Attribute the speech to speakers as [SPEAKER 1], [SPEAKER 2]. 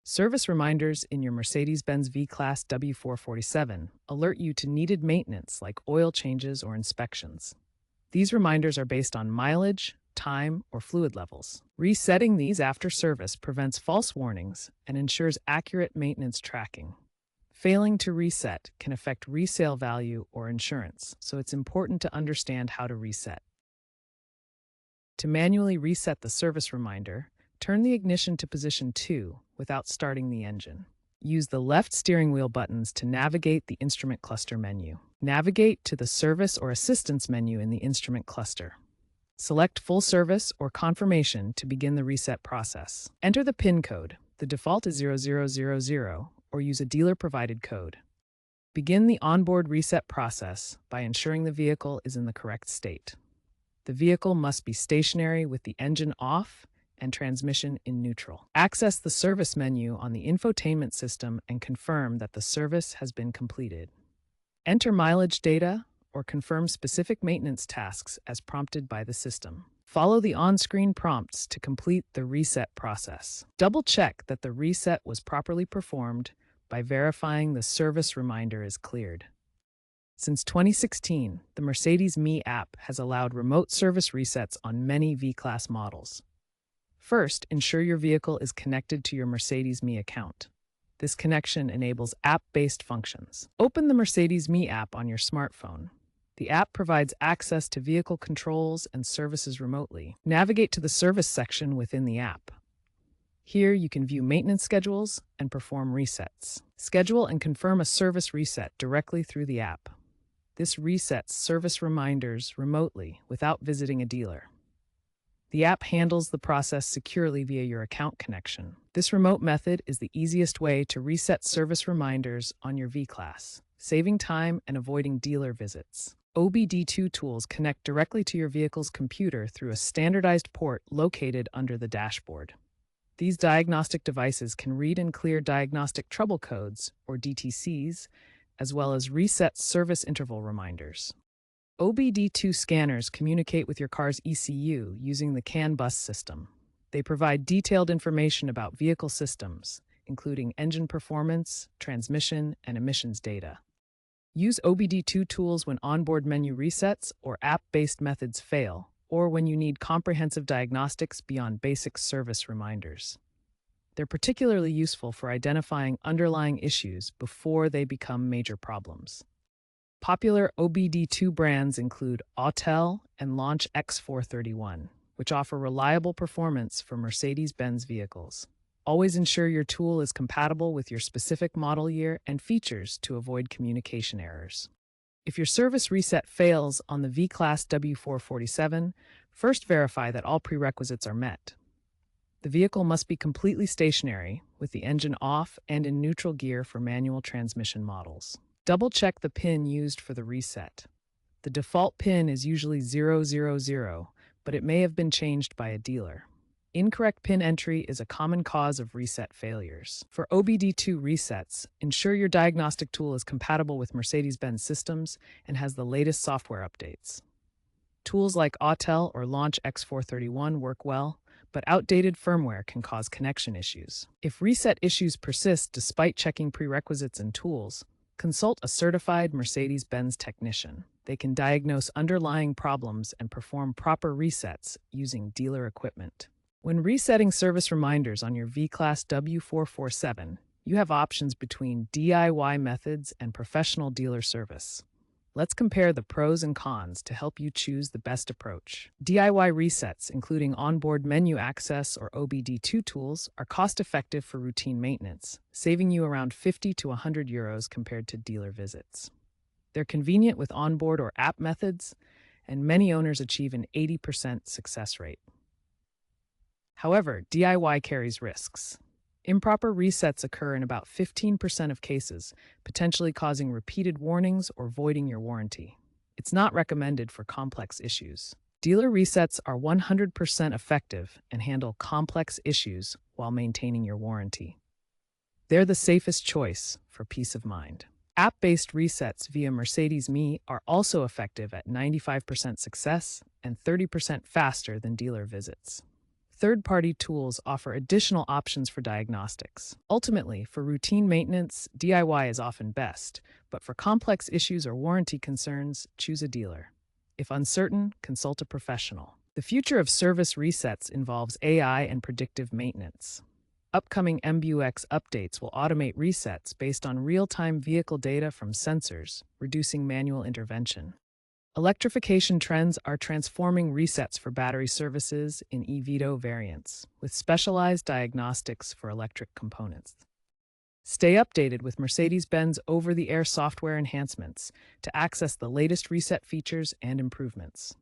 [SPEAKER 1] Service reminders in your Mercedes-Benz V-Class W447 alert you to needed maintenance like oil changes or inspections. These reminders are based on mileage, time, or fluid levels. Resetting these after service prevents false warnings and ensures accurate maintenance tracking. Failing to reset can affect resale value or insurance, so it's important to understand how to reset. To manually reset the service reminder, turn the ignition to position 2 without starting the engine. Use the left steering wheel buttons to navigate the instrument cluster menu. Navigate to the Service or Assistance menu in the instrument cluster. Select Full Service or Confirmation to begin the reset process. Enter the PIN code. The default is 0000, or use a dealer-provided code. Begin the onboard reset process by ensuring the vehicle is in the correct state. The vehicle must be stationary with the engine off and transmission in neutral. Access the service menu on the infotainment system and confirm that the service has been completed. Enter mileage data or confirm specific maintenance tasks as prompted by the system. Follow the on-screen prompts to complete the reset process. Double-check that the reset was properly performed by verifying the service reminder is cleared. Since 2016, the Mercedes-Me app has allowed remote service resets on many V-Class models. First, ensure your vehicle is connected to your Mercedes-Me account. This connection enables app-based functions. Open the Mercedes-Me app on your smartphone. The app provides access to vehicle controls and services remotely. Navigate to the service section within the app. Here, you can view maintenance schedules and perform resets. Schedule and confirm a service reset directly through the app. This resets service reminders remotely without visiting a dealer. The app handles the process securely via your account connection. This remote method is the easiest way to reset service reminders on your V-Class, saving time and avoiding dealer visits. OBD2 tools connect directly to your vehicle's computer through a standardized port located under the dashboard. These diagnostic devices can read and clear diagnostic trouble codes, or DTCs, as well as reset service interval reminders. OBD2 scanners communicate with your car's ECU using the CAN bus system. They provide detailed information about vehicle systems, including engine performance, transmission, and emissions data. Use OBD2 tools when onboard menu resets or app-based methods fail, or when you need comprehensive diagnostics beyond basic service reminders. They're particularly useful for identifying underlying issues before they become major problems. Popular OBD2 brands include Autel and Launch X431, which offer reliable performance for Mercedes-Benz vehicles. Always ensure your tool is compatible with your specific model year and features to avoid communication errors. If your service reset fails on the V-Class W447, first verify that all prerequisites are met. The vehicle must be completely stationary, with the engine off and in neutral gear for manual transmission models. Double-check the PIN used for the reset. The default PIN is usually 000, but it may have been changed by a dealer. Incorrect PIN entry is a common cause of reset failures. For OBD2 resets, ensure your diagnostic tool is compatible with Mercedes-Benz systems and has the latest software updates. Tools like Autel or Launch X431 work well, but outdated firmware can cause connection issues. If reset issues persist despite checking prerequisites and tools, consult a certified Mercedes-Benz technician. They can diagnose underlying problems and perform proper resets using dealer equipment. When resetting service reminders on your V-Class W447, you have options between DIY methods and professional dealer service. Let's compare the pros and cons to help you choose the best approach. DIY resets, including onboard menu access or OBD2 tools, are cost-effective for routine maintenance, saving you around 50 to 100 euros compared to dealer visits. They're convenient with onboard or app methods, and many owners achieve an 80% success rate. However, DIY carries risks. Improper resets occur in about 15% of cases, potentially causing repeated warnings or voiding your warranty. It's not recommended for complex issues. Dealer resets are 100% effective and handle complex issues while maintaining your warranty. They're the safest choice for peace of mind. App-based resets via Mercedes-Me are also effective at 95% success and 30% faster than dealer visits. Third-party tools offer additional options for diagnostics. Ultimately, for routine maintenance, DIY is often best, but for complex issues or warranty concerns, choose a dealer. If uncertain, consult a professional. The future of service resets involves AI and predictive maintenance. Upcoming MBUX updates will automate resets based on real-time vehicle data from sensors, reducing manual intervention. Electrification trends are transforming resets for battery services in eVito variants, with specialized diagnostics for electric components. Stay updated with Mercedes-Benz over-the-air software enhancements to access the latest reset features and improvements.